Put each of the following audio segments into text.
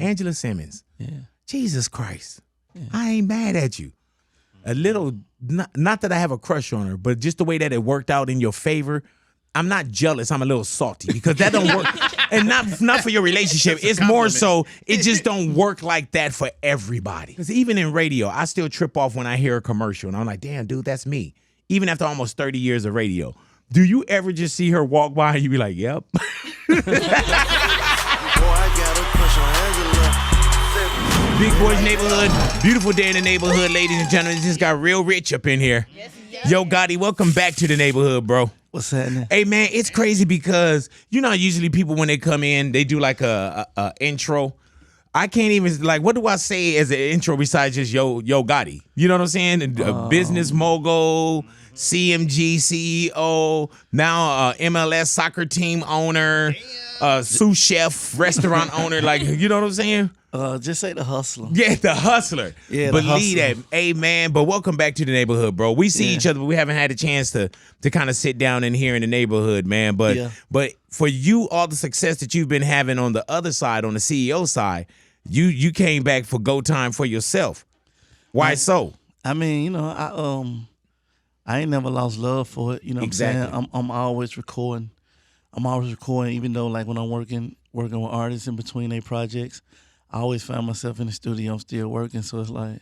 Angela Simmons. Yeah. Jesus Christ. Yeah. I ain't mad at you. A little, not that I have a crush on her, but just the way that it worked out in your favor, I'm not jealous. I'm a little salty because that don't work. And not for your relationship. It's more so it just don't work like that for everybody. Because even in radio, I still trip off when I hear a commercial. And I'm like, damn, dude, that's me. Even after almost 30 years of radio. Do you ever just see her walk by and you be like, yep? Big Boy's Neighborhood. Beautiful day in the neighborhood, ladies and gentlemen. It just got real rich up in here. Yo, Gotti, welcome back to the neighborhood, bro. What's happening? Hey, man, it's crazy because, you know, usually people, when they come in, they do like a intro. I can't even, like, what do I say as an intro besides just yo Gotti? You know what I'm saying? A business mogul, CMG CEO, now MLS soccer team owner, sous chef, restaurant owner. Like, you know what I'm saying? Just say the hustler. Yeah, the hustler. Yeah, believe that. Hey, man, but welcome back to the neighborhood, bro. We see each other, but we haven't had a chance to kind of sit down in here in the neighborhood, man. But for you, all the success that you've been having on the other side, on the CEO side, you came back for go time for yourself. Why so? I mean, you know, I ain't never lost love for it. You know what I'm saying? I'm always recording. Even though, like, when I'm working with artists in between their projects, I always find myself in the studio. I'm still working, so it's like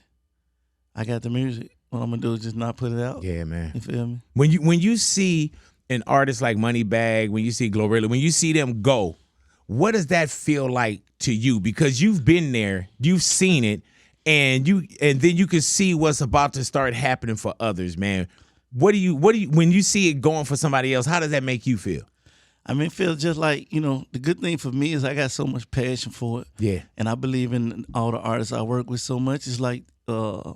I got the music. What I'm gonna do is just not put it out. Yeah, man. You feel me? When you see an artist like Moneybagg, when you see Glorilla, when you see them go, what does that feel like to you? Because you've been there, you've seen it, and then you can see what's about to start happening for others, man. What do you when you see it going for somebody else? How does that make you feel? I mean, it feels just like, you know, the good thing for me is I got so much passion for it. Yeah. And I believe in all the artists I work with so much. It's like the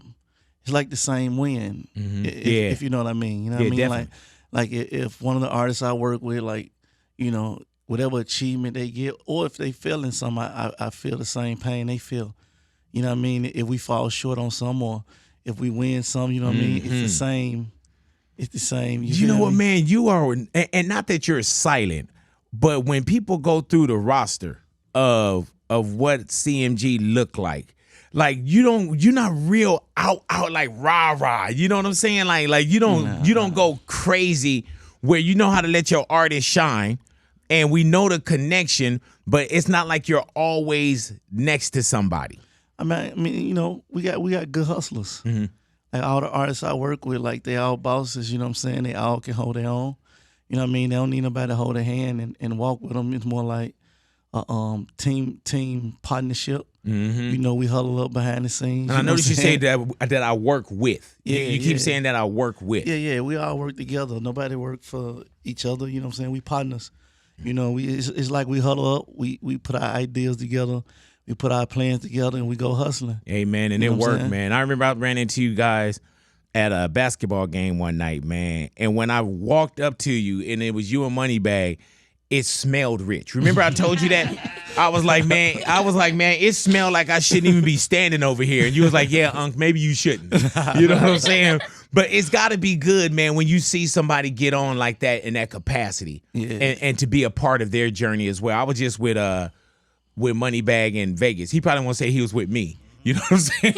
same win, if you know what I mean. You know what I mean? Definitely. Like if one of the artists I work with, like, you know, whatever achievement they get, or if they feel in something, I feel the same pain they feel. You know what I mean? If we fall short on some, or if we win some, you know what I mean? It's the same. It's the same. You know what, man? You are, and not that you're silent, but when people go through the roster of what CMG look like you're not real out like rah. You know what I'm saying? Like you don't go crazy where you know how to let your artist shine, and we know the connection, but it's not like you're always next to somebody. I mean, you know, we got good hustlers. Mm-hmm. Like all the artists I work with, like they all bosses, you know what I'm saying? They all can hold their own. You know what I mean? They don't need nobody to hold their hand and walk with them. It's more like a team partnership. Mm-hmm. You know, we huddle up behind the scenes. And I noticed you say that I work with. Yeah, you keep saying that I work with. Yeah, we all work together. Nobody work for each other. You know what I'm saying? We partners. You know, it's like we huddle up. We put our ideas together. We put our plans together and we go hustling. Hey, man, and it worked, man. I remember I ran into you guys at a basketball game one night, man. And when I walked up to you and it was you and Moneybagg, it smelled rich. Remember I told you that? I was like, man, it smelled like I shouldn't even be standing over here. And you was like, yeah, Unc, maybe you shouldn't. You know what I'm saying? But it's got to be good, man, when you see somebody get on like that in that capacity and to be a part of their journey as well. I was just with Moneybagg in Vegas. He probably won't say he was with me. You know what I'm saying?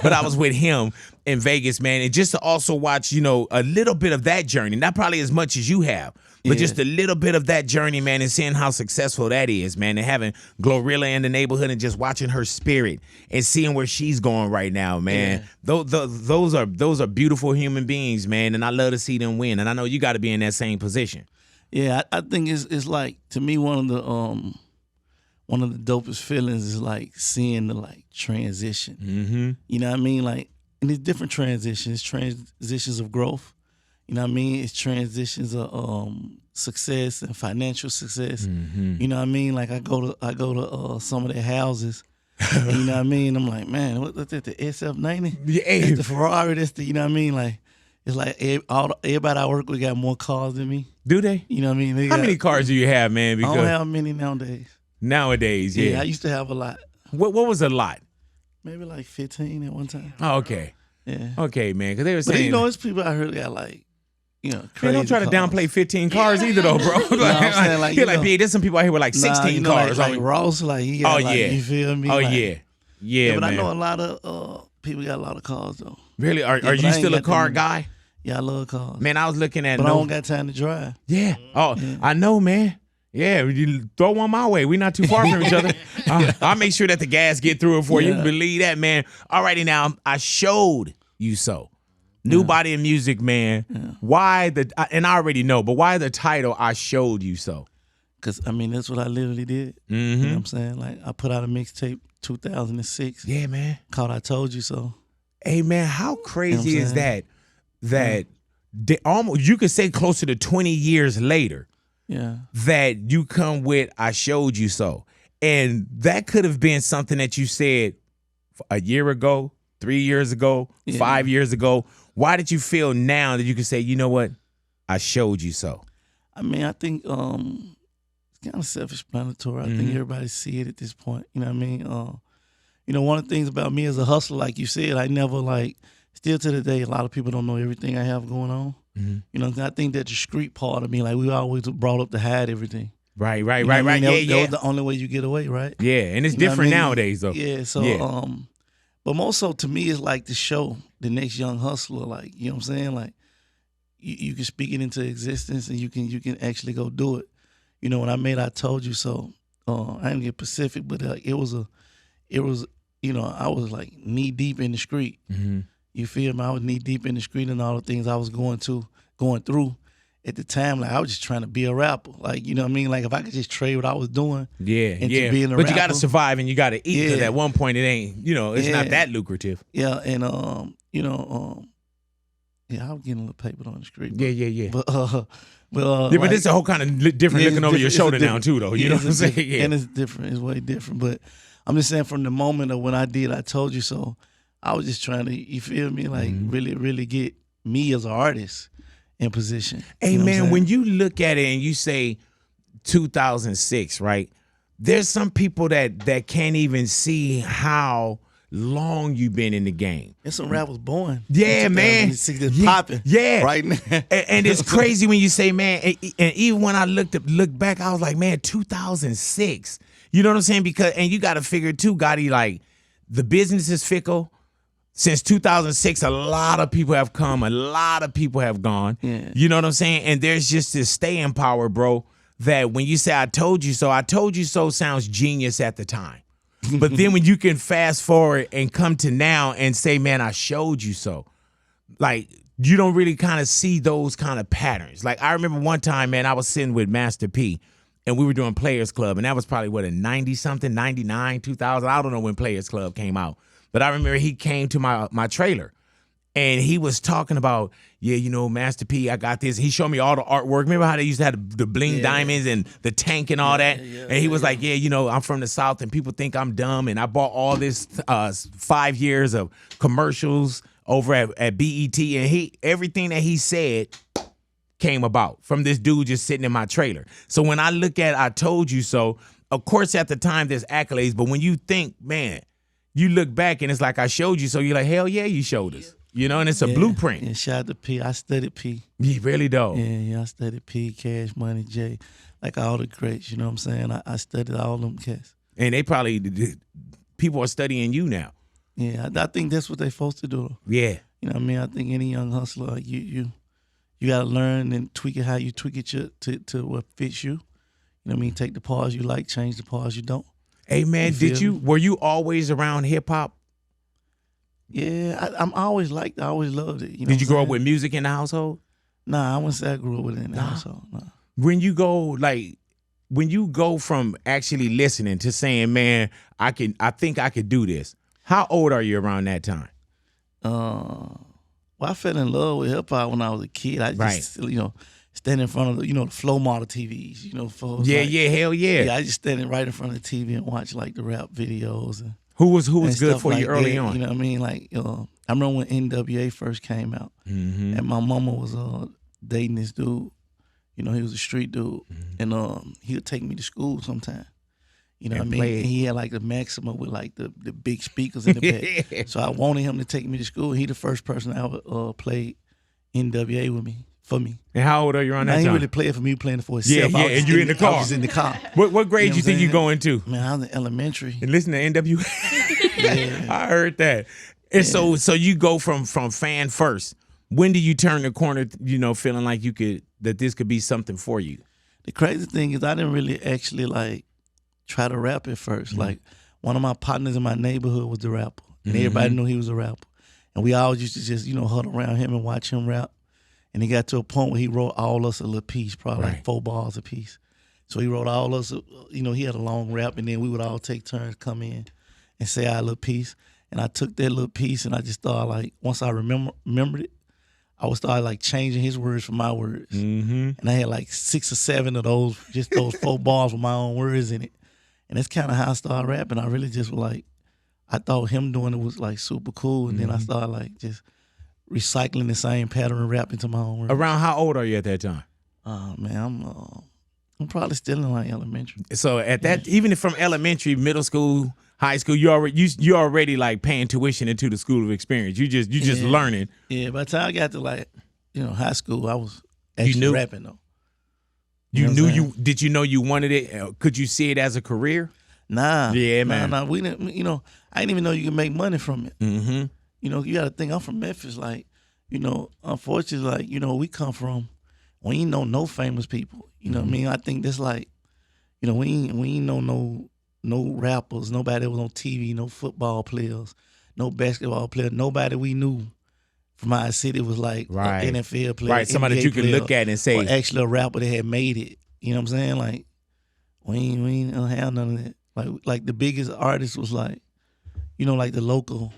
But I was with him in Vegas, man. And just to also watch, you know, a little bit of that journey, not probably as much as you have, but just a little bit of that journey, man, and seeing how successful that is, man, and having Glorilla in the neighborhood and just watching her spirit and seeing where she's going right now, man. Yeah. Those are beautiful human beings, man, and I love to see them win. And I know you got to be in that same position. Yeah, I think it's like, to me, one of the dopest feelings is like seeing the like transition. Mm-hmm. You know what I mean? Like, and it's different transitions. Transitions of growth. You know what I mean? It's transitions of success and financial success. Mm-hmm. You know what I mean? Like I go to some of their houses. And you know what I mean? I'm like, man, what's that? The SF90? Yeah, that's the Ferrari. That's the, you know what I mean? Like, it's like everybody I work with got more cars than me. Do they? You know what I mean? How many cars do you have, man? Because I don't have many nowadays. Nowadays, yeah. Yeah, I used to have a lot. What was a lot? Maybe like 15 at one time. Oh, okay. Yeah. Okay, man. Because they were saying, but you know, it's people out here that got like crazy. Don't try to cars. downplay 15 cars either, though, bro. I'm saying, like, you're like, there's some people out here with like 16 cars. Like Ross, like he got, you feel me? Oh like, yeah, but man. I know a lot of people got a lot of cars though. Really? Are you still a car guy? Yeah, I love cars. Man, I was looking at. But I don't got time to drive. Yeah. Oh, yeah. I know, man. Yeah, you throw one my way. We're not too far from each other. I'll make sure that the gas get through it for you. Believe that, man. All righty, now I showed you so. New body in music, man. Yeah. Why and I already know, but why the title I showed you so? Because, I mean, that's what I literally did. Mm-hmm. You know what I'm saying? Like, I put out a mixtape 2006. Yeah, man. Called I Told You So. Hey, man, how crazy is that? That almost, you could say closer to 20 years later, that you come with I Showed You So. And that could have been something that you said a year ago, 3 years ago, 5 years ago. Why did you feel now that you could say, you know what, I showed you so? I mean, I think it's kind of self-explanatory. I think everybody see it at this point. You know what I mean? One of the things about me as a hustler, like you said, I never still to the day, a lot of people don't know everything I have going on. Mm-hmm. You know, I think that the street part of me, like we always brought up to hide everything. Right. That was the only way you get away, right? Yeah, and it's different nowadays, though. Yeah, so, but more so to me, it's like to show the next young hustler, like, you know what I'm saying? Like, you can speak it into existence and you can actually go do it. You know, when I made I Told You So, I didn't get Pacific, but I was like knee deep in the street. Mm-hmm. You feel me? I was knee deep in the street and all the things I was going through at the time. Like, I was just trying to be a rapper. Like, you know what I mean? Like, if I could just trade what I was doing. But you got to survive and you got to eat, because at one point it ain't, it's not that lucrative. Yeah, and I was getting a little paper on the street. Yeah. But but it's a whole kind of different looking over your shoulder now too, though. You know what I'm saying? Yeah. And it's different. It's way different. But I'm just saying, from the moment of when I did I Told You So, I was just trying to, you feel me, like really, really get me as an artist in position. Hey, man, when you look at it and you say 2006, right? There's some people that can't even see how long you've been in the game. And some rappers born. Yeah, man. Popping. Yeah. Right now. And it's crazy when you say, man, and even when I look back, I was like, man, 2006. You know what I'm saying? Because, and you got to figure too, Gotti, like, the business is fickle. Since 2006, a lot of people have come, a lot of people have gone. Yeah. You know what I'm saying? And there's just this staying power, bro, that when you say I told you so sounds genius at the time. But then when you can fast forward and come to now and say, man, I showed you so, like, you don't really kind of see those kind of patterns. Like, I remember one time, man, I was sitting with Master P, and we were doing Players Club, and that was probably, a 90-something, 99, 2000, I don't know when Players Club came out. But I remember he came to my trailer, and he was talking about, Master P, I got this. He showed me all the artwork. Remember how they used to have the bling diamonds and the tank and all that? Yeah, and he was like, I'm from the South, and people think I'm dumb, and I bought all this 5 years of commercials over at BET, and everything that he said came about from this dude just sitting in my trailer. So when I look at I Told You So, of course at the time there's accolades, but when you think, man, you look back and it's like I showed you so, you're like, hell yeah, you showed us. And it's a blueprint. Yeah, shout out to P. I studied P. You really do. Yeah, I studied P, Cash Money, J, like all the greats, you know what I'm saying? I studied all them cats. And they probably, people are studying you now. Yeah, I think that's what they're supposed to do. Yeah. You know what I mean? I think any young hustler, like you got to learn and tweak it how you tweak it to what fits you. You know what I mean? Take the parts you like, change the parts you don't. Hey, man, were you always around hip-hop? Yeah, I always liked it. I always loved it. Did you grow up with music in the household? Nah, I wouldn't say I grew up with it in the household. Nah. When you go from actually listening to saying, man, I think I could do this, how old are you around that time? Well, I fell in love with hip-hop when I was a kid. I just, stand in front of the, the flow model TVs, hell yeah. Yeah, I just standing right in front of the TV and watch like the rap videos. And, who was good for you early on? You know what I mean? Like, I remember when N.W.A first came out, and my mama was dating this dude. He was a street dude, and he would take me to school sometime. You know what I mean? And he had like the Maxima with like the big speakers in the back. So I wanted him to take me to school. He the first person I ever played N.W.A with me. for me. And how old are you around that I time? ain't really playing for me, playing for himself. Yeah, and you in the car. I was in the car. What grade you think you going to? Man, I was in elementary. And listen to N.W.A. Yeah. I heard that. And so you go from fan first. When do you turn the corner, feeling like that this could be something for you? The crazy thing is I didn't really actually like try to rap at first. Like one of my partners in my neighborhood was the rapper. And everybody knew he was a rapper. And we always used to just, huddle around him and watch him rap. And he got to a point where he wrote all us a little piece, probably like 4 bars a piece. So he wrote all us, he had a long rap, and then we would all take turns come in and say our little piece. And I took that little piece and I just started like, once I remembered it, I would start like changing his words for my words. And I had like 6 or 7 of those, just those 4 bars with my own words in it. And that's kind of how I started rapping. I really just was like, I thought him doing it was like super cool. And then I started like just recycling the same pattern and rap into my own words. Around how old are you at that time? Man, I'm probably still in like elementary. So at that, even from elementary, middle school, high school, you already like paying tuition into the school of experience. You just learning. Yeah, by the time I got to like, high school, I was actually rapping though. Did you know you wanted it? Could you see it as a career? Nah. Yeah, man. Nah, we didn't, I didn't even know you could make money from it. You got to think, I'm from Memphis. Like, unfortunately, like, we come from, we ain't know no famous people. You know what I mean? I think that's like, we ain't know no rappers, nobody that was on TV, no football players, no basketball players, nobody we knew from our city was like an NFL player. Right, somebody that you can look at and say. Or actually a rapper that had made it. You know what I'm saying? Like, we ain't have none of that. Like the biggest artist was like, like the local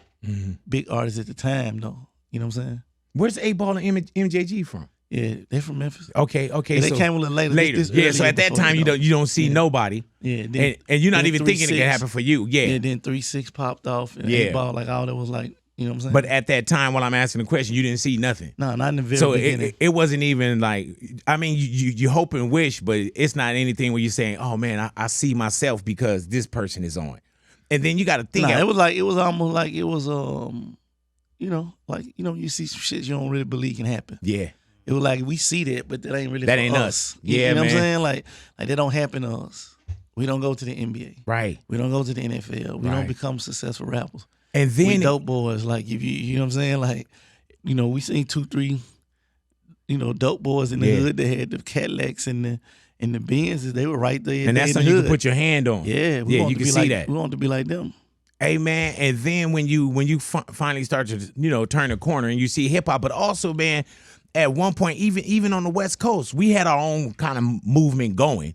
big artists at the time, though. You know what I'm saying? Where's 8Ball and MJG from? Yeah, they're from Memphis. Okay. Yeah, they came a little later. This so at that time you don't see nobody. Yeah, and you're not even thinking it can happen for you. Yeah. Yeah, then 3-6 popped off and 8Ball, like all that was like, you know what I'm saying? But at that time, while I'm asking the question, you didn't see nothing. No, not in the very beginning. So it wasn't even like, I mean, you hope and wish, but it's not anything where you're saying, oh man, I see myself because this person is on. And then you got to think. It was almost like it was, you see some shit you don't really believe can happen. Yeah. It was like we see that, but that ain't really that for ain't us. Yeah, you know man. what I'm saying? Like that don't happen to us. We don't go to the NBA. Right. We don't go to the NFL. We don't become successful rappers. And then we dope boys. Like if you know what I'm saying? Like, we seen 2-3, dope boys in the hood that had the Cadillacs and the Benzes. They were right there. And that's something you can put your hand on. Yeah, you can see that. We want to be like them. Hey man, and then when you finally start to turn the corner and you see hip hop, but also man, at one point even on the West Coast, we had our own kind of movement going,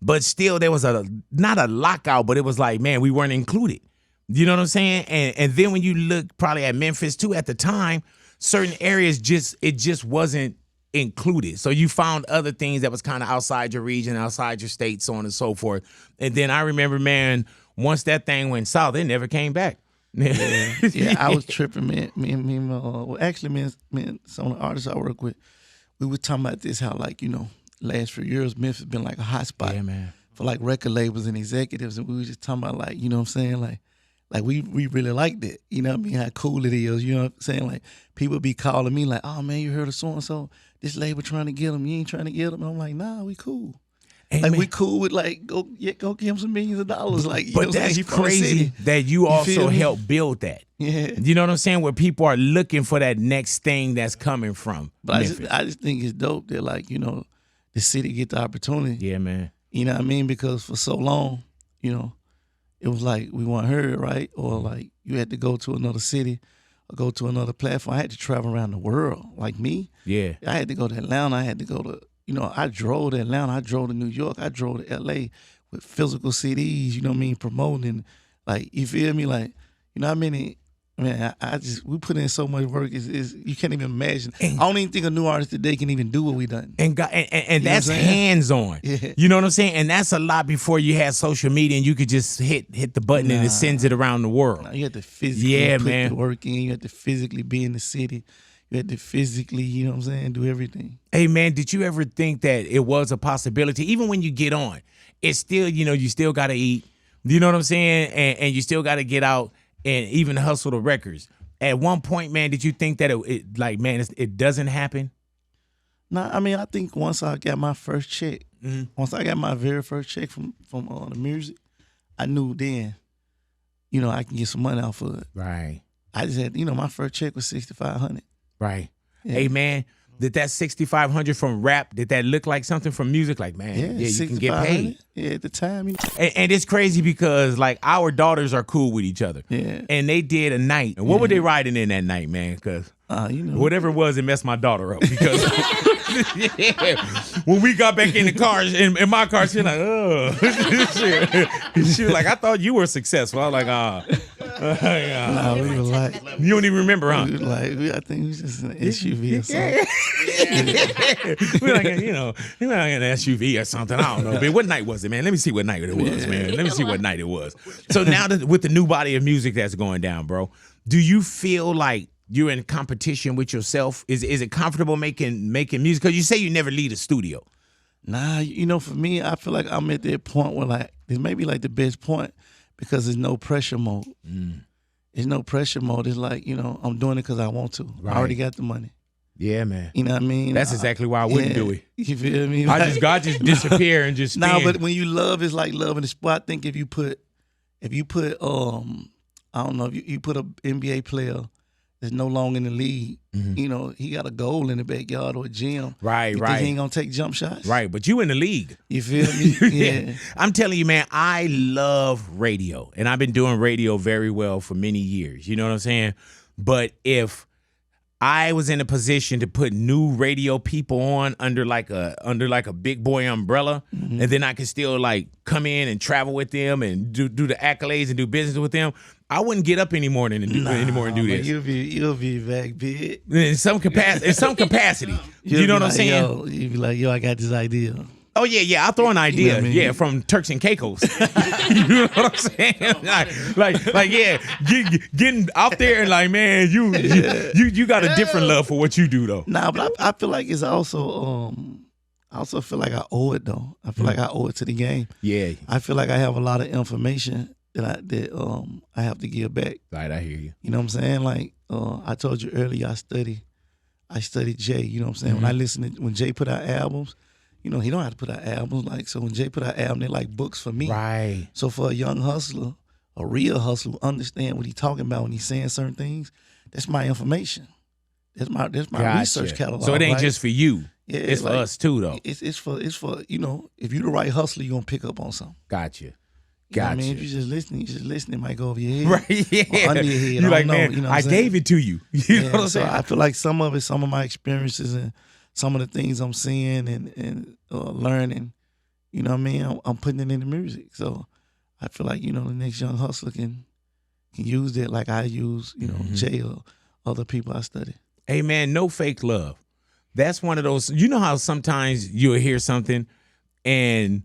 but still there was not a lockout, but it was like, man, we weren't included. You know what I'm saying? And then when you look probably at Memphis too, at the time, certain areas just wasn't included. So you found other things that was kind of outside your region, outside your state, so on and so forth. And then I remember, man, once that thing went south, it never came back. Yeah, I was tripping, man. Me and some of the artists I work with, we were talking about this, how like, last few years, Memphis been like a hot spot for like record labels and executives. And we were just talking about like, you know what I'm saying? Like we really liked it. You know what I mean? How cool it is. You know what I'm saying? Like people be calling me like, oh man, you heard of so-and-so? This label trying to get them. You ain't trying to get them. And I'm like, nah, we cool. Hey, like man. We cool with like go give him some millions of dollars. Like, you but that's crazy that you also helped build that. Yeah, you know what I'm saying? Where people are looking for that next thing that's coming from. But I just think it's dope that like the city get the opportunity. Yeah, man. You know what I mean? Because for so long, it was like we weren't heard, right? Or like you had to go to another city or go to another platform. I had to travel around the world. Like me, yeah, I had to go to Atlanta. I had to go to. I drove to Atlanta, I drove to New York, I drove to LA with physical CDs, you know what I mean, promoting. Like, you feel me? Like, how many, man, we put in so much work, is you can't even imagine. I don't even think a new artist today can even do what we done. And that's hands-on. Yeah. You know what I'm saying? And that's a lot before you had social media and you could just hit the button and it sends it around the world. You had to physically put the work in, you had to physically be in the city. You had to physically, you know what I'm saying, do everything. Hey, man, did you ever think that it was a possibility? Even when you get on, it's still, you still got to eat. You know what I'm saying? And you still got to get out and even hustle the records. At one point, man, did you think that it doesn't happen? Nah, I mean, I think once I got my first check, once I got my very first check from the music, I knew then, I can get some money off of it. Right. I just had, my first check was $6,500. Right. Yeah. Hey, man, did that $6,500 from rap, did that look like something from music? Like, man, yeah you can get paid. Yeah, at the time. And it's crazy because, like, our daughters are cool with each other. Yeah. And they did a night. And what were they riding in that night, man? Because whatever it was, it messed my daughter up. Because when we got back in the car, in my car, she was like, oh. She was like, I thought you were successful. I was like, Nah, we were like, you don't even remember, huh? We were like, I think we was just in an SUV or something. We're like, we're like in an SUV or something. I don't know. But what night was it, man? Let me see what night it was, man. Let me see what night it was. So now that with the new body of music that's going down, bro, do you feel like you're in competition with yourself? Is it comfortable making music? Because you say you never leave a studio. Nah, for me, I feel like I'm at that point where like this may be like the best point because there's no pressure mode. There's no pressure mode. It's like, I'm doing it because I want to. Right. I already got the money. Yeah, man. You know what I mean? That's exactly why I wouldn't do it. You feel me? God just disappear and just spin. Nah, but when you love, it's like loving the sport. I think if you put I don't know, if you put an NBA player that's no longer in the league, he got a goal in the backyard or a gym. Right. He ain't gonna take jump shots. Right, but you in the league. You feel me? Yeah. I'm telling you, man, I love radio. And I've been doing radio very well for many years. You know what I'm saying? But if I was in a position to put new radio people on under like a big boy umbrella, and then I could still like come in and travel with them and do the accolades and do business with them, I wouldn't get up any morning and do this. You'll be back big. In some capacity. You know what I'm saying? You'll be like, I got this idea. Oh, yeah, I'll throw an idea. You know what I mean? Yeah, from Turks and Caicos. You know what I'm saying? Like, getting out there and like, man, you got a different love for what you do, though. Nah, but I feel like it's also, I also feel like I owe it, though. I feel like I owe it to the game. Yeah. I feel like I have a lot of information that I have to give back. Right, I hear you. You know what I'm saying? Like, I told you earlier, I studied Jay. You know what I'm saying? When Jay put out albums, he don't have to put out albums. Like, so when Jay put out albums, they're like books for me. Right. So for a young hustler, a real hustler, who understand what he's talking about when he's saying certain things, that's my information. That's my research catalog. So it ain't right? just for you. Yeah, it's for us too, though. It's for if you're the right hustler, you're gonna pick up on something. Gotcha. You know what I mean, if you're just listening, it might go over your head. Right, yeah. Or under your head. You're like, know, man, you know I gave it to you. You know what I'm saying? I feel like some of my experiences and some of the things I'm seeing and learning, you know what I mean? I'm putting it in the music. So I feel like, the next young hustler can use that like I use, Jay or other people I study. Hey, man, no fake love. That's one of those, you know how sometimes you'll hear something and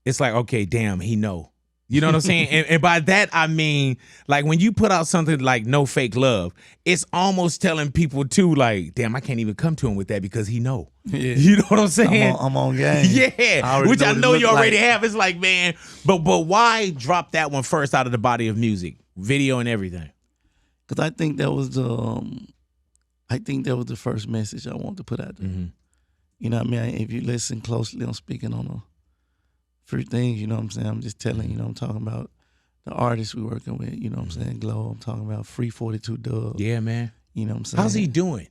it's like, okay, damn, he know. You know what I'm saying? And by that, I mean, like when you put out something like No Fake Love, it's almost telling people too, like, damn, I can't even come to him with that because he know. Yeah. You know what I'm saying? I'm on game. Yeah, which I know you already have. It's like, man, but why drop that one first out of the body of music, video and everything? Because I think that was the first message I wanted to put out there. Mm-hmm. You know what I mean? If you listen closely, I'm speaking on a few things, you know what I'm saying? I'm just telling, I'm talking about the artists we working with, you know what I'm saying? Glow, I'm talking about Free 42 Dugg. Yeah, man. You know what I'm saying? How's he doing?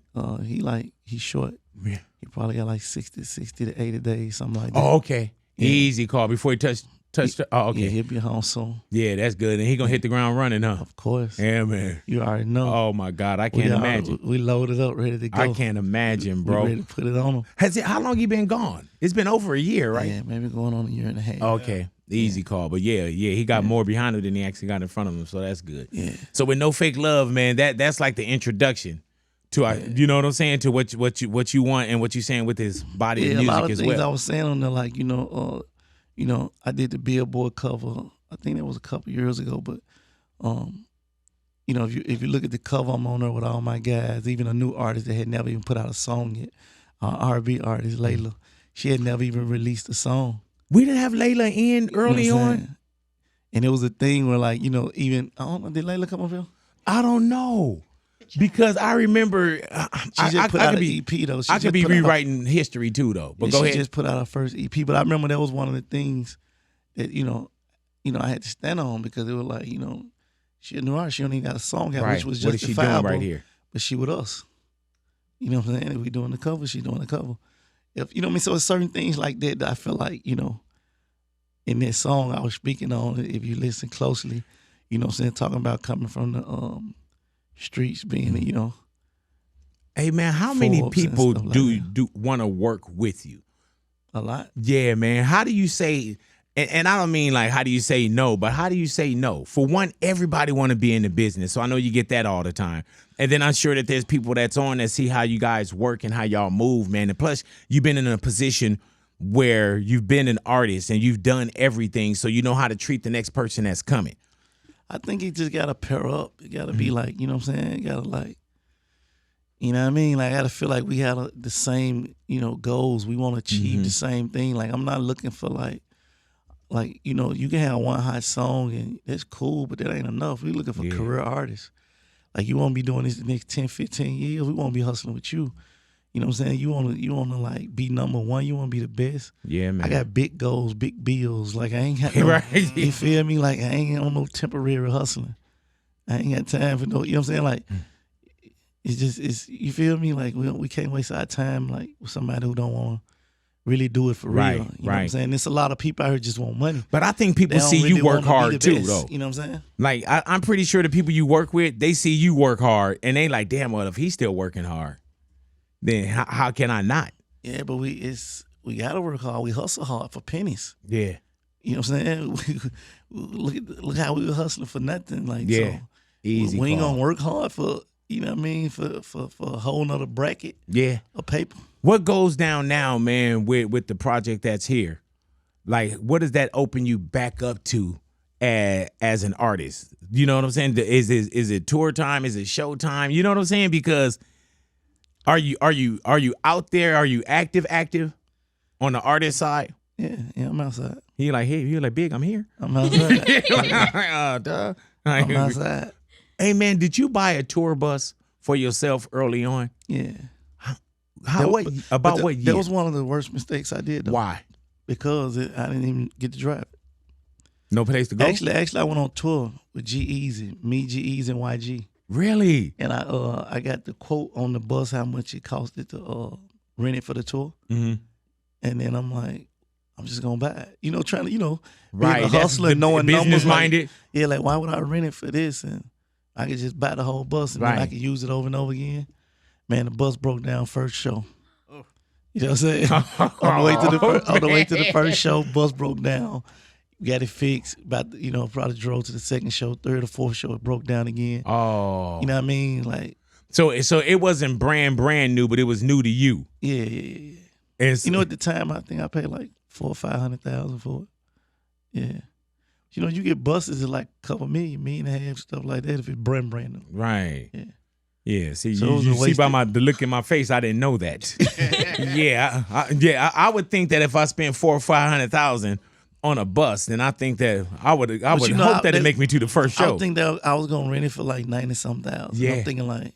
He's short. Yeah. He probably got like 60 to 80 days, something like that. Oh, okay. Yeah. Easy call before he touched. Oh, okay. Yeah, he'll be home soon. Yeah, that's good. And he gonna hit the ground running, huh? Of course. Yeah, man. You already know. Oh my God, I can't imagine. We loaded up, ready to go. I can't imagine, bro. We ready to put it on him. How long he been gone? It's been over a year, right? Yeah, maybe going on a year and a half. Okay. Easy call. But yeah, he got more behind him than he actually got in front of him, so that's good. Yeah. So with No Fake Love, man, that's like the introduction to our, you know what I'm saying, to what you want and what you saying with his body of music as well. A lot of things I was saying on there, like, I did the Billboard cover. I think that was a couple years ago, but if you look at the cover, I'm on there with all my guys, even a new artist that had never even put out a song yet. R&B artist Layla, she had never even released a song. We didn't have Layla in early on, and it was a thing where, like, even I don't know, did Layla come up here? I don't know. Because I remember, She just put out an EP though. I could be rewriting history too though. But go ahead. She just put out her first EP. But I remember that was one of the things that I had to stand on because it was like she a new artist. She only got a song out, which was justifiable. What is she doing right here? But she with us. You know what I'm saying? If we doing the cover, she doing the cover. If you know what I mean. So it's certain things like that I feel like in that song I was speaking on. If you listen closely, you know what I'm saying, talking about coming from the streets, being Hey man, how many people do want to work with you? A lot. Yeah, man. How do you say? And I don't mean like how do you say no, but how do you say no? For one, everybody want to be in the business, so I know you get that all the time. And then I'm sure that there's people that's on that see how you guys work and how y'all move, man. And plus, you've been in a position where you've been an artist and you've done everything, so you know how to treat the next person that's coming. I think you just gotta pair up. You gotta be like, you know what I'm saying? You gotta like, you know what I mean? Like I gotta feel like we have the same, goals. We want to achieve the same thing. Like I'm not looking for like you can have one hot song and that's cool, but that ain't enough. We looking for career artists. Like you want to be doing this the next 10, 15 years. We want to be hustling with you. You know what I'm saying? You want to like be number one. You want to be the best. Yeah, man. I got big goals, big bills. Like I ain't got no, right. You feel me? Like I ain't on no temporary hustling. I ain't got time for no, you know what I'm saying? Like it's you feel me? Like we can't waste our time like with somebody who don't want to really do it for real. You know what I'm saying? There's a lot of people out here just want money. But I think people see you work hard too, though. You know what I'm saying? Like I'm pretty sure the people you work with, they see you work hard and they like, damn, well, if he's still working hard, then how can I not? Yeah, but we gotta work hard. We hustle hard for pennies. Yeah. You know what I'm saying? Look how we were hustling for nothing. Like so easy. We ain't gonna work hard for what I mean, for a whole nother bracket of paper. What goes down now, man, with the project that's here? Like, what does that open you back up to as an artist? You know what I'm saying? Is it tour time? Is it show time? You know what I'm saying? Because are you out there? Are you active on the artist side? Yeah, I'm outside. He like, hey, you like Big, I'm here. I'm outside. I'm outside. Hey man, did you buy a tour bus for yourself early on? Yeah. What year? That was one of the worst mistakes I did, though. Why? Because I didn't even get to drive it. No place to go? Actually, I went on tour with G-Eazy, G-Eazy, and YG. Really? And I got the quote on the bus how much it costed to rent it for the tour. Mm-hmm. And then I'm like, I'm just gonna buy it. Trying to, right, being a hustler, knowing business numbers. Minded. Like, like why would I rent it for this? And I could just buy the whole bus and then I could use it over and over again. Man, the bus broke down first show. You know what I'm saying? on the way to the first show, bus broke down. Got it fixed. Probably drove to the second show, third or fourth show, it broke down again. Oh, you know what I mean? Like, so it wasn't brand new, but it was new to you. Yeah. At the time, I think I paid like $400,000 or $500,000 for it. Yeah. You get buses at like a couple million and a half, stuff like that if it's brand new. Right. Yeah. Yeah, see, so you see by the look in my face, I didn't know that. I would think that if I spent $400,000 or $500,000 on a bus, then I think that I would hope that it'd make me to the first show. I think that I was gonna rent it for like $90-something thousand. Yeah, I'm thinking like,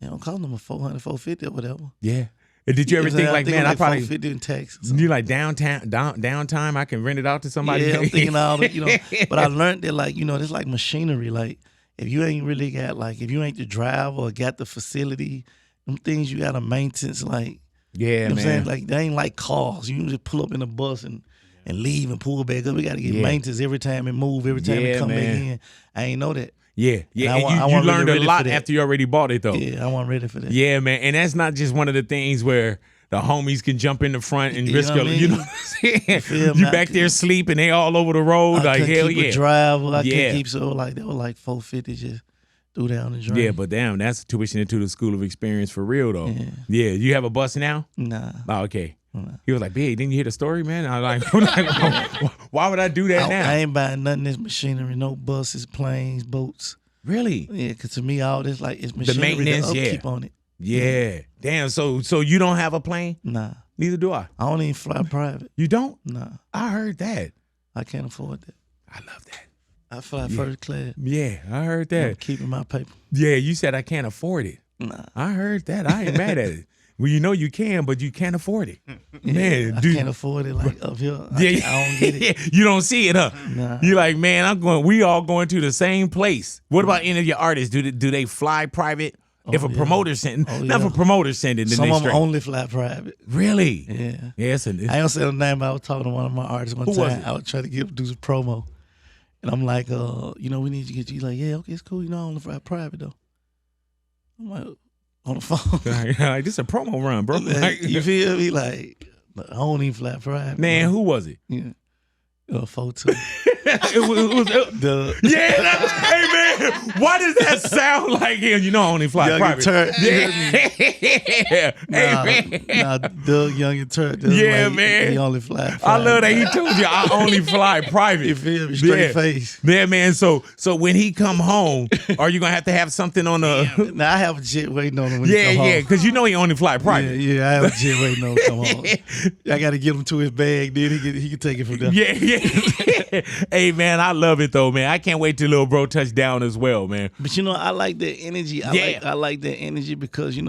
don't cost them a $400, $450 or whatever. Yeah. Did you ever think like, man, I probably $450 in tax? You like downtime? I can rent it out to somebody. Yeah, I'm thinking all that, But I learned that like, it's like machinery. Like if you ain't really got if you ain't the driver or got the facility, them things you got to maintenance. Like, yeah, man. What I'm saying? Like they ain't like cars. You just pull up in a bus and leave and pull back up. We got to get maintenance every time and move every time it come back in. I ain't know that. Yeah. And you learned a lot after you already bought it, though. Yeah, I wasn't ready for that. Yeah, man. And that's not just one of the things where the homies can jump in the front and risk it. You know what I'm saying? You back there sleep and they all over the road. Like, hell yeah. I couldn't keep so like, they were like $450 just threw down the drain. Yeah, but damn, that's tuition into the school of experience for real, though. Yeah. You have a bus now? Nah. Oh, okay. He was like, "Big, didn't you hear the story, man?" I was like, why would I do that now? I ain't buying nothing this machinery, no buses, planes, boats. Really? Yeah, because to me, all this it's machinery, the maintenance, the upkeep on it. Yeah. Damn, so you don't have a plane? Nah. Neither do I. I don't even fly private. You don't? Nah. I heard that. I can't afford that. I love that. I fly first class. Yeah, I heard that. I'm keeping my paper. Yeah, you said I can't afford it. Nah. I heard that. I ain't mad at it. Well, you know you can, but you can't afford it. Yeah, Man, I dude. can't afford it like up here. I don't get it. You don't see it, huh? Nah. You're like, man, we all going to the same place. What about any of your artists? Do they fly private? If a promoter send, not if a promoter send it, then some they of them straight. only fly private. Really? Yeah. Yes. I ain't gonna say the name, but I was talking to one of my artists one Who time. was it? I was trying to do some promo. And I'm like, we need to get you. He's like, yeah, okay, it's cool. I only fly private though. I'm like, on the phone. Like, this is a promo run, bro. Like, you feel me? Like, I don't even fly private. Man, who was it? Yeah. 4-2. Dugg. Yeah, hey man, why does that sound like him? You know, I only fly Young private. Nah, Dugg, Young and Turk. Yeah, man. He only fly private. I love that he told you I only fly private. You feel me? Straight face. Yeah, man. So when he come home, are you gonna have something on the? Now I have a jet waiting on him when he come home. because you know he only fly private. Yeah, I have a jet waiting on him to come home. I got to get him to his bag, then he can take it from there. Yeah. Hey man, I love it though, man. I can't wait till little bro touch down as well, man. But I like that energy. I like that energy because they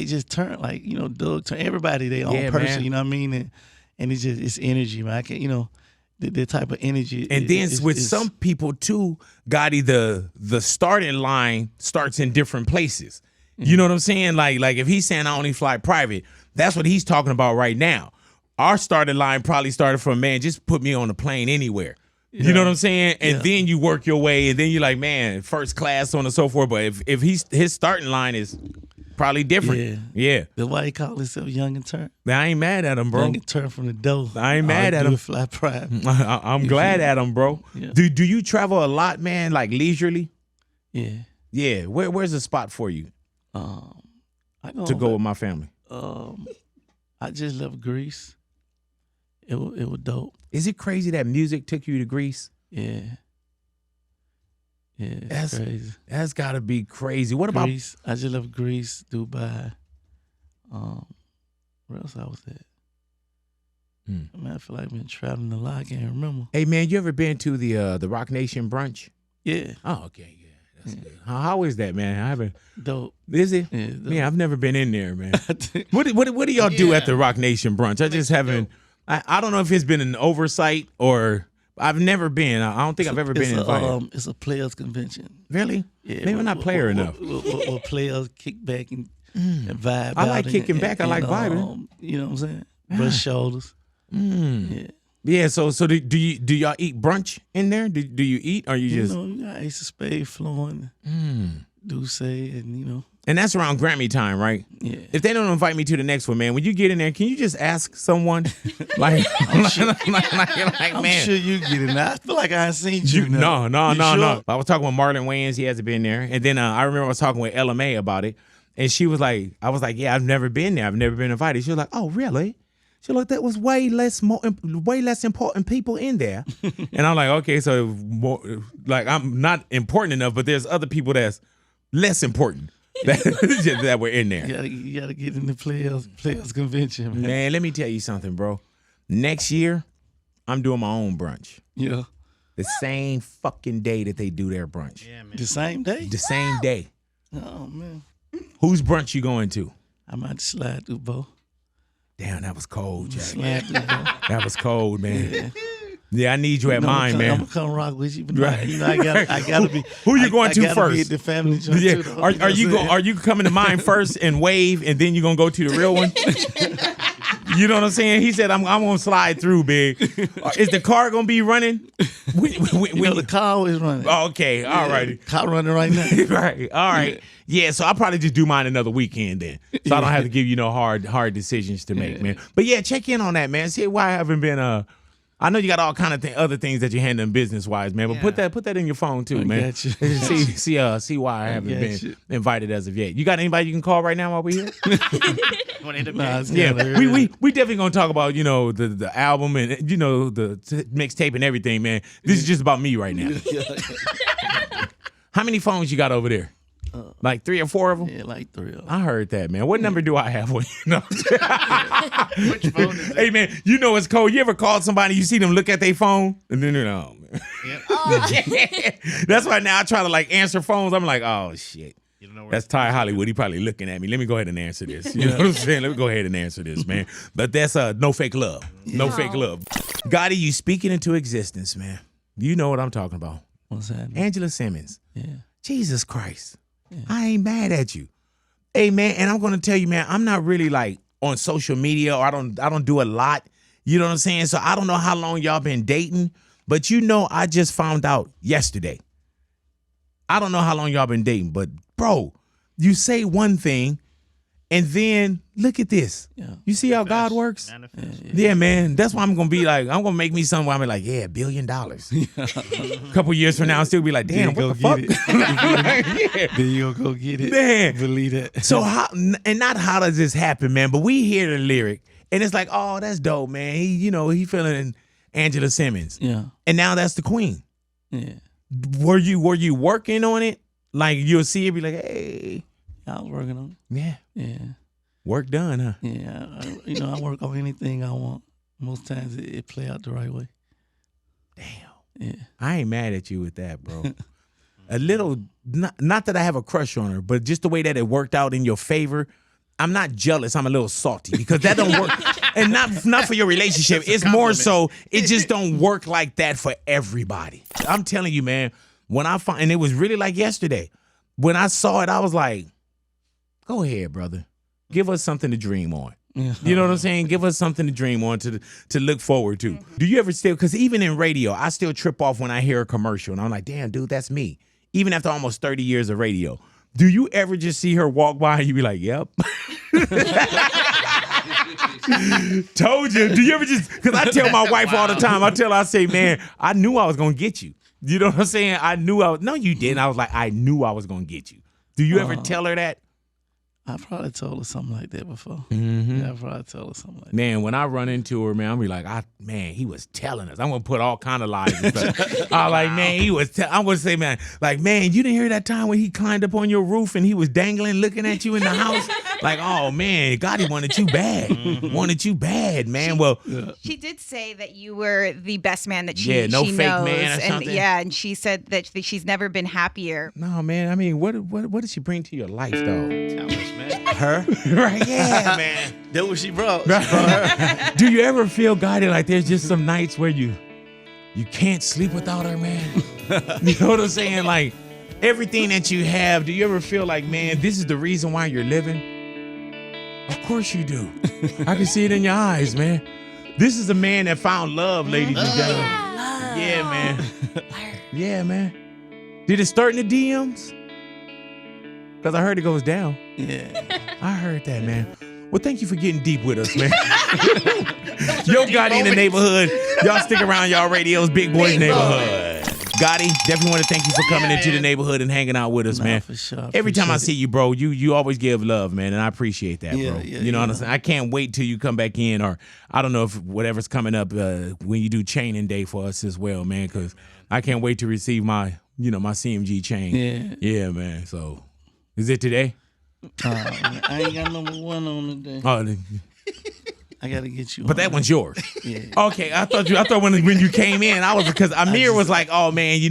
just turn like Dugg turn everybody their own person. Man. You know what I mean? And it's energy, man. I can the type of energy. And then with some people too, Gotti, the starting line starts in different places. You know what I'm saying? Like if he's saying I only fly private, that's what he's talking about right now. Our starting line probably started from, man, just put me on a plane anywhere. Yeah. You know what I'm saying? And then you work your way, and then you're like, man, first class, so on and so forth. But if his starting line is probably different. Yeah. That's why he called himself Young and Turn. I ain't mad at him, bro. Young and Turn from the dough. I ain't mad at him. Fly private. I'm glad at him, bro. Yeah. Do you travel a lot, man, like leisurely? Yeah. Yeah. Where's the spot for you to go with my family? I just left Greece. It was dope. Is it crazy that music took you to Greece? Yeah. Yeah, that's crazy. That's got to be crazy. What about Greece? I just left Greece, Dubai. Where else I was at? Man, I feel like I've been traveling a lot. I can't remember. Hey, man, you ever been to the Rock Nation brunch? Yeah. Oh, okay. Yeah. That's good. How is that, man? I haven't. Dope. Is it? Yeah, dope. Yeah, I've never been in there, man. What do y'all do at the Rock Nation brunch? I just haven't. I don't know if it's been an oversight or I've never been. I don't think I've ever been invited. It's a players convention. Really? Yeah. Maybe I'm not player enough. Where players kick back and vibe. I like kicking back. I like vibing. You know what I'm saying? Brush shoulders. Yeah. Yeah. So do y'all eat brunch in there? Do you eat or you just? You got Ace of Spades flowing. Douce and And that's around Grammy time, right? Yeah. If they don't invite me to the next one, man, when you get in there, can you just ask someone? Like, I'm man. sure you get in there. I feel like I ain't seen you. No. Sure? I was talking with Marlon Wayans. He hasn't been there. And then I remember I was talking with LMA about it. And she was like, I was like, yeah, I've never been there. I've never been invited. She was like, oh, really? She was like, that was way less important people in there. And I'm like, okay, so I'm not important enough, but there's other people that's less important. that were in there. You gotta get in the players convention, Man, let me tell you something, bro. Next year, I'm doing my own brunch. Yeah. The same fucking day that they do their brunch. Yeah, man. The same day? The same day. Oh, man. Whose brunch you going to? I might slide through both. Damn, that was cold, Jack. Slide through both. That was cold, man. Yeah. Yeah, I need you at mine, man. I'm gonna come rock with you, but I gotta be. Who you going to first? Be at the family joint yeah. too, Are you coming to mine first and wave, and then you gonna go to the real one? You know what I'm saying? He said, I'm gonna slide through, big. Is the car gonna be running? The car always running. Oh, okay, all right. Car running right now. Right, all right. Yeah, so I'll probably just do mine another weekend then. So I don't have to give you no hard decisions to make, man. But yeah, check in on that, man. See why I haven't been I know you got all kind of other things that you're handling business wise, man. But put that in your phone too, man. Got you. see why I haven't been invited as of yet. You got anybody you can call right now while we're here? We definitely gonna talk about the album and the mixtape and everything, man. This is just about me right now. How many phones you got over there? Like 3 or 4 of them? Yeah, like 3 of them. I heard that, man. What number do I have? Which phone is it? Hey, man, you know it's cold. You ever called somebody, you see them look at their phone? And then, man. That's why now I try to like answer phones. I'm like, oh, shit. That's Ty Hollywood. He probably looking at me. Let me go ahead and answer this. You know what I'm saying? Let me go ahead and answer this, man. But that's no fake love. No fake love. Gotti, you speaking into existence, man. You know what I'm talking about. What's that? Angela Simmons. Yeah. Jesus Christ. Yeah. I ain't mad at you. Hey, man, and I'm going to tell you, man, I'm not really like on social media, or I don't do a lot. You know what I'm saying? So I don't know how long y'all been dating, but you know I just found out yesterday. I don't know how long y'all been dating, but bro, you say one thing, and then look at this. Yeah. You see how God works? Yeah, man. That's why I'm gonna be like, I'm gonna make me something where I'm like, yeah, $1 billion. A couple years from now, I'll still be like, damn, what the fuck? Yeah. Then you'll go get it. Man. Believe it. So how, and not how does this happen, man, but we hear the lyric, and it's like, oh, that's dope, man. He feeling Angela Simmons. Yeah. And now that's the queen. Yeah. Were you working on it? Like you'll see it, be like, hey. I was working on it. Yeah. Yeah. Work done, huh? Yeah. I work on anything I want. Most times it play out the right way. Damn. Yeah. I ain't mad at you with that, bro. A little, not that I have a crush on her, but just the way that it worked out in your favor. I'm not jealous. I'm a little salty because that don't work. And not for your relationship. It's more so it just don't work like that for everybody. I'm telling you, man, when I find, and it was really like yesterday, when I saw it, I was like, go ahead, brother. Give us something to dream on. You know what I'm saying? Give us something to dream on, to look forward to. Do you ever still, because even in radio, I still trip off when I hear a commercial and I'm like, damn, dude, that's me. Even after almost 30 years of radio. Do you ever just see her walk by and you be like, yep. Told you. Do you ever just, because I tell my wife all the time, I say, man, I knew I was going to get you. You know what I'm saying? No, you didn't. I was like, I knew I was going to get you. Do you ever tell her that? I probably told her something like that before. Mm-hmm. Yeah, I probably told her something like that. Man, when I run into her, man, I'm be like, he was telling us. I'm going to put all kind of lies and stuff. I'm like, man, I'm going to say, man, like, man, you didn't hear that time when he climbed up on your roof and he was dangling, looking at you in the house? Like, oh, man, Gotti wanted you bad. Wanted you bad, man. She did say that you were the best man that she no she fake knows. man or something. And she said that she's never been happier. No, man, I mean, what did she bring to your life, though? Tell us, man. Her? Right, yeah, man. That's what she brought. She brought her. Do you ever feel, Gotti, like there's just some nights where you can't sleep without her, man? You know what I'm saying? Like, everything that you have, do you ever feel like, man, this is the reason why you're living? Of course you do. I can see it in your eyes, man. This is a man that found love, ladies and gentlemen. Yeah, man. Yeah, man. Did it start in the DMs? Because I heard it goes down. Yeah. I heard that, man. Well, thank you for getting deep with us, man. Yo, Gotti in the neighborhood. Y'all stick around y'all radios, Big Boy's Neighborhood. Gotti, definitely want to thank you for coming into the neighborhood and hanging out with us, man. For sure. Every time I see you, bro, you always give love, man, and I appreciate that, bro. You know what I'm saying? I can't wait till you come back in, or I don't know if whatever's coming up when you do chaining day for us as well, man, because I can't wait to receive my CMG chain. Yeah, man. So, is it today? Man, I ain't got number 1 on today. Oh, I gotta get you. But that one's yours. Yeah. Okay, I thought when you came in, because Amir was like, oh man, he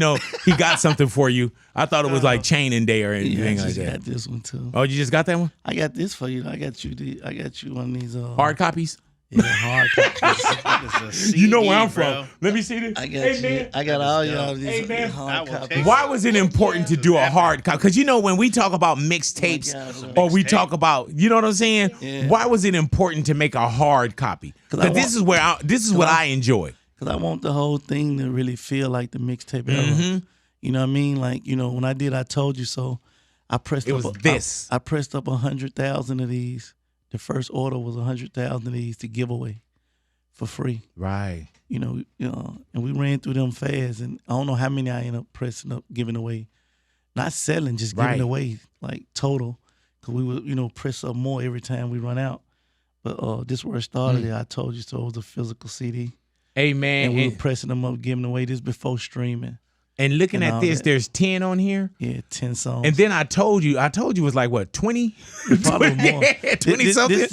got something for you. I thought it was like chaining day or anything like that. I got this one too. Oh, you just got that one? I got this for you. I got you one of these hard copies. Yeah, hard copies. You know where I'm from. Let me see this. I got man. I got all y'all these hard copies. Why was it important to do a hard copy? Because when we talk about mixtapes or we talk about, you know what I'm saying? Yeah. Why was it important to make a hard copy? Because this is what I enjoy. Because I want the whole thing to really feel like the mixtape era. You know what I mean? Like, when I did I Told You So, I pressed I pressed up 100,000 of these. The first order was 100,000 of these to give away for free. Right. And we ran through them fast, and I don't know how many I ended up pressing up, giving away. Not selling, just giving away, like total. Because we would, press up more every time we run out. But this is where it started. I Told You So. It was a physical CD. Hey, man. And we were pressing them up, giving away this before streaming. And looking and at all this, that. there's 10 on here. Yeah, 10 songs. And then I told you it was like what, 20? Probably more. 20 something?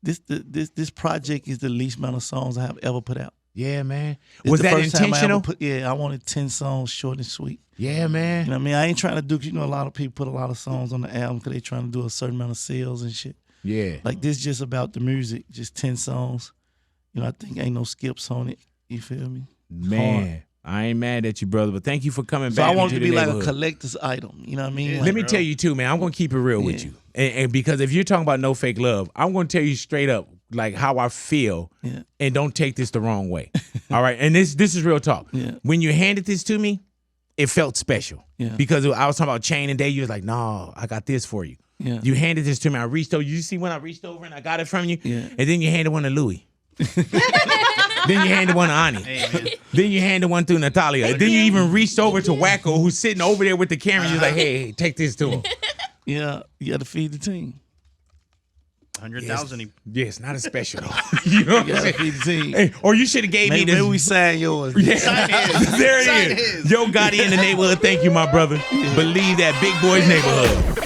This project is the least amount of songs I have ever put out. Yeah, man. It's Was the that first time I ever intentional? I wanted 10 songs, short and sweet. Yeah, man. You know what I mean? I ain't trying to do, a lot of people put a lot of songs on the album because they trying to do a certain amount of sales and shit. Yeah. Like this just about the music, just 10 songs. I think ain't no skips on it. You feel me? Man, I ain't mad at you, brother, but thank you for coming So back. I want it to into be the like a neighborhood. collector's item. You know what I mean? Yeah. Like, Let me tell you too, man. I'm gonna keep it real with you, and because if you're talking about no fake love, I'm gonna tell you straight up like how I feel, and don't take this the wrong way. All right, and this is real talk. Yeah. When you handed this to me, it felt special. Yeah. Because I was talking about Chain and Day. You was like, no, I got this for you. Yeah. You handed this to me. I reached over. You see when I reached over and I got it from you? Yeah. And then you handed one to Louis. Then you handed one to Ani. Then you handed one to Natalia. Then you even reached over to Wacko, who's sitting over there with the camera. You're like, hey, take this to him. Yeah, you got to feed the team. 100,000. Yes, not a special though. You know what You I'm got to saying? feed the team. Hey, or you should have gave me Maybe this. we sign yours. Yeah. Sign his. There Sign it is. his. Yo, Gotti in the neighborhood. Thank you, my brother. Believe that. Big Boy's neighborhood.